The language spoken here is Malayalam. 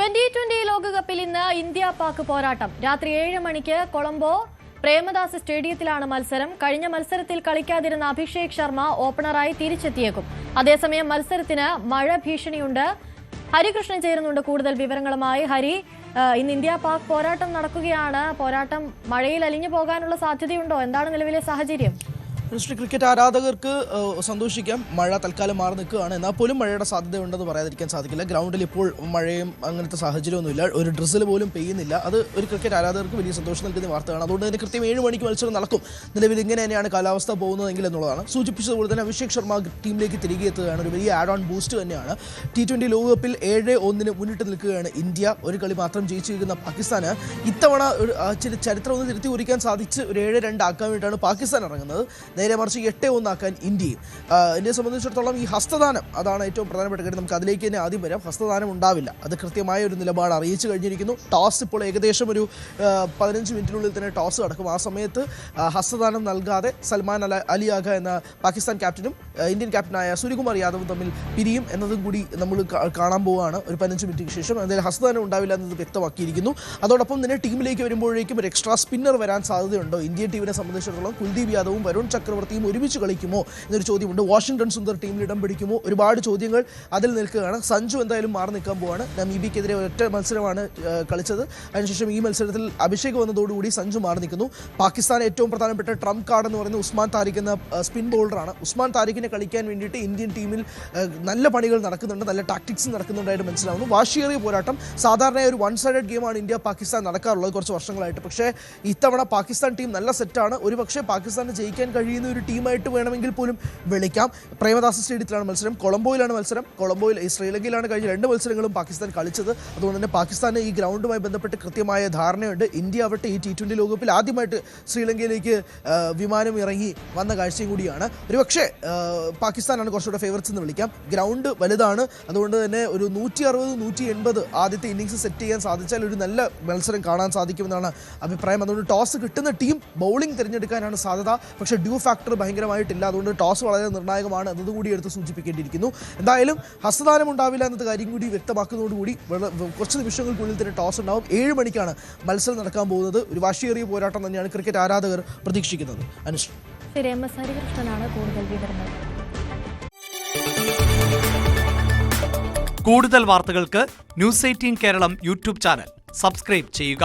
2020 ലോകകപ്പിൽ ഇന്ന് ഇന്ത്യ പാക് പോരാട്ടം. രാത്രി 7 മണിക്ക് കൊളംബോ പ്രേമദാസ് സ്റ്റേഡിയത്തിലാണ് മത്സരം. കഴിഞ്ഞ മത്സരത്തിൽ കളിക്കാതിരുന്ന അഭിഷേക് ശർമ്മ ഓപ്പണറായി തിരിച്ചെത്തിയേക്കും. അതേസമയം മത്സരത്തിന് മഴ ഭീഷണിയുണ്ട്. ഹരികൃഷ്ണൻ ചേരുന്നുണ്ട് കൂടുതൽ വിവരങ്ങളുമായി. ഹരി, ഇന്ന് ഇന്ത്യ പാക് പോരാട്ടം നടക്കുകയാണ്. പോരാട്ടം മഴയിൽ അലിഞ്ഞു പോകാനുള്ള സാധ്യതയുണ്ടോ? എന്താണ് നിലവിലെ സാഹചര്യം? ക്രിക്കറ്റ് ആരാധകർക്ക് സന്തോഷിക്കാം. മഴ തൽക്കാലം മാറി നിൽക്കുകയാണ്. എന്നാൽ പോലും മഴയുടെ സാധ്യതയുണ്ടെന്ന് പറയാതിരിക്കാൻ സാധിക്കില്ല. ഗ്രൗണ്ടിൽ ഇപ്പോൾ മഴയും അങ്ങനത്തെ സാഹചര്യമൊന്നുമില്ല. ഒരു ഡ്രിസിൽ പോലും പെയ്യുന്നില്ല. അത് ഒരു ക്രിക്കറ്റ് ആരാധകർക്ക് വലിയ സന്തോഷം നൽകുന്ന വാർത്തയാണ്. അതുകൊണ്ട് തന്നെ കൃത്യം 7 മണിക്ക് മത്സരം നടക്കും. നിലവിൽ ഇങ്ങനെ തന്നെയാണ് കാലാവസ്ഥ പോകുന്നതെങ്കിൽ എന്നുള്ളതാണ്. സൂചിപ്പിച്ചതുപോലെ തന്നെ അഭിഷേക് ശർമ്മ ടീമിലേക്ക് തിരികെ എത്തുകയാണ്. ഒരു വലിയ ആഡ് ഓൺ ബൂസ്റ്റ് തന്നെയാണ്. T20 ലോകകപ്പിൽ 7-1 മുന്നിട്ട് നിൽക്കുകയാണ് ഇന്ത്യ. ഒരു കളി മാത്രം ജയിച്ചിരിക്കുന്ന പാകിസ്ഥാന് ഇത്തവണ ഒരു ചരിത്രം ഒന്ന് തിരുത്തി കുറിക്കാൻ സാധിച്ച് ഒരു 7-2 ആക്കാൻ വേണ്ടിയിട്ടാണ് പാകിസ്ഥാൻ ഇറങ്ങുന്നത്. നേരെ മറിച്ച് 8-1 ആക്കാൻ ഇന്ത്യയും. ഇന്ത്യയെ സംബന്ധിച്ചിടത്തോളം ഈ ഹസ്തദാനം അതാണ് ഏറ്റവും പ്രധാനപ്പെട്ട കാര്യം. നമുക്ക് അതിലേക്ക് തന്നെ ആദ്യം വരാം. ഹസ്തദാനം ഉണ്ടാവില്ല. അത് കൃത്യമായ ഒരു നിലപാട് അറിയിച്ചു കഴിഞ്ഞിരിക്കുന്നു. ടോസ് ഇപ്പോൾ ഏകദേശം ഒരു 15 മിനിറ്റിനുള്ളിൽ തന്നെ ടോസ് നടക്കും. ആ സമയത്ത് ഹസ്തദാനം നൽകാതെ സൽമാൻ അലി ആഗ എന്ന പാകിസ്ഥാൻ ക്യാപ്റ്റനും ഇന്ത്യൻ ക്യാപ്റ്റനായ സൂര്യകുമാർ യാദവും തമ്മിൽ പിരിയും എന്നതും കൂടി നമ്മൾ കാണാൻ പോവുകയാണ് ഒരു 15 മിനിറ്റിന് ശേഷം. എന്തായാലും ഹസ്തദാനം ഉണ്ടാവില്ല എന്നത് വ്യക്തമാക്കിയിരിക്കുന്നു. അതോടൊപ്പം തന്നെ ടീമിലേക്ക് വരുമ്പോഴേക്കും ഒരു എക്സ്ട്രാ സ്പിന്നർ വരാൻ സാധ്യതയുണ്ടോ? ഇന്ത്യൻ ടീമിനെ സംബന്ധിച്ചിടത്തോളം കുൽദീപ് യാദവും വരുൺ ചക്രവർത്തിയും ഒരുമിച്ച് കളിക്കുമോ എന്നൊരു ചോദ്യമുണ്ട്. വാഷിംഗ്ടൺ സുന്ദർ ടീമിൽ ഇടം പിടിക്കുമോ? ഒരുപാട് ചോദ്യങ്ങൾ അതിൽ നിൽക്കുകയാണ്. സഞ്ജു എന്തായാലും മാറി നിൽക്കാൻ പോവാണ്. നമീബിയക്കെതിരെ ഒറ്റ മത്സരമാണ് കളിച്ചത്. അതിനുശേഷം ഈ മത്സരത്തിൽ അഭിഷേക് വന്നതോടുകൂടി സഞ്ജു മാറി നിൽക്കുന്നു. പാകിസ്ഥാൻ ഏറ്റവും പ്രധാനപ്പെട്ട ട്രംപ് കാർഡ് എന്ന് പറയുന്നത് ഉസ്മാൻ താരിഖ് എന്ന സ്പിൻ ബോളറാണ്. ഉസ്മാൻ താരിഖിനെ കളിക്കാൻ വേണ്ടിയിട്ട് ഇന്ത്യൻ ടീമിൽ നല്ല പണികൾ നടക്കുന്നുണ്ട്, നല്ല ടാക്ടിക്സ് നടക്കുന്നുണ്ടായിട്ട് മനസ്സിലാവുന്നു. വാശിയേറിയ പോരാട്ടം. സാധാരണ ഒരു 1 സൈഡഡ് ഗെയിമാണ് ഇന്ത്യ പാകിസ്ഥാൻ നടക്കാറുള്ളത് കുറച്ച് വർഷങ്ങളായിട്ട്. പക്ഷേ ഇത്തവണ പാകിസ്ഥാൻ ടീം നല്ല സെറ്റാണ്. ഒരുപക്ഷെ പാകിസ്ഥാന് ജയിക്കാൻ കഴിയുന്ന ഒരു ടീമായിട്ട് വേണമെങ്കിൽ പോലും വിളിക്കാം. പ്രേമദാസ് സ്റ്റേഡിയത്തിലാണ് മത്സരം. കൊളംബോയിലാണ് മത്സരം. കൊളംബോയിൽ ശ്രീലങ്കയിലാണ് കഴിഞ്ഞ 2 മത്സരങ്ങളും പാകിസ്ഥാൻ കളിച്ചത്. അതുകൊണ്ട് തന്നെ പാകിസ്ഥാന് ഈ ഗ്രൗണ്ടുമായി ബന്ധപ്പെട്ട് കൃത്യമായ ധാരണയുണ്ട്. ഇന്ത്യ ആവട്ടെ ഈ T20 ലോകകപ്പിൽ ആദ്യമായിട്ട് ശ്രീലങ്കയിലേക്ക് വിമാനം ഇറങ്ങി വന്ന കാഴ്ചയും കൂടിയാണ്. ഒരുപക്ഷെ പാകിസ്ഥാനാണ് കുറച്ചുകൂടെ ഫേവറേറ്റ്സ് എന്ന് വിളിക്കാം. ഗ്രൗണ്ട് വലുതാണ്. അതുകൊണ്ട് തന്നെ ഒരു 160-180 ആദ്യത്തെ ഇന്നിങ്സ് സെറ്റ് ചെയ്യാൻ സാധിച്ചാൽ ഒരു നല്ല മത്സരം കാണാൻ സാധിക്കുമെന്നാണ് അഭിപ്രായം. അതുകൊണ്ട് ടോസ് കിട്ടുന്ന ടീം ബൗളിംഗ് തിരഞ്ഞെടുക്കാനാണ് സാധ്യത. പക്ഷേ ഡ്യൂ ഫാക്ടർ ഭയങ്കരമായിട്ടില്ല. അതുകൊണ്ട് ടോസ് വളരെ നിർണായകമാണ് എന്നതുകൂടി എടുത്ത് സൂചിപ്പിക്കേണ്ടിയിരിക്കുന്നു. എന്തായാലും ഹസ്തദാനം ഉണ്ടാവില്ല എന്നത് കാര്യം കൂടി വ്യക്തമാക്കുന്നതോടുകൂടി കുറച്ച് നിമിഷങ്ങൾക്കുള്ളിൽ തന്നെ ടോസ് ഉണ്ടാവും. 7 മണിക്കാണ് മത്സരം നടക്കാൻ പോകുന്നത്. ഒരു വാശിയേറിയ പോരാട്ടം തന്നെയാണ് ക്രിക്കറ്റ് ആരാധകർ പ്രതീക്ഷിക്കുന്നത്. അനുശ്രീ, ശരി, MS ഹരികൃഷ്ണനാണ് കൂടുതൽ വിവരങ്ങൾ. കൂടുതൽ വാർത്തകൾക്ക് News 18 Keralam YouTube channel subscribe ചെയ്യുക.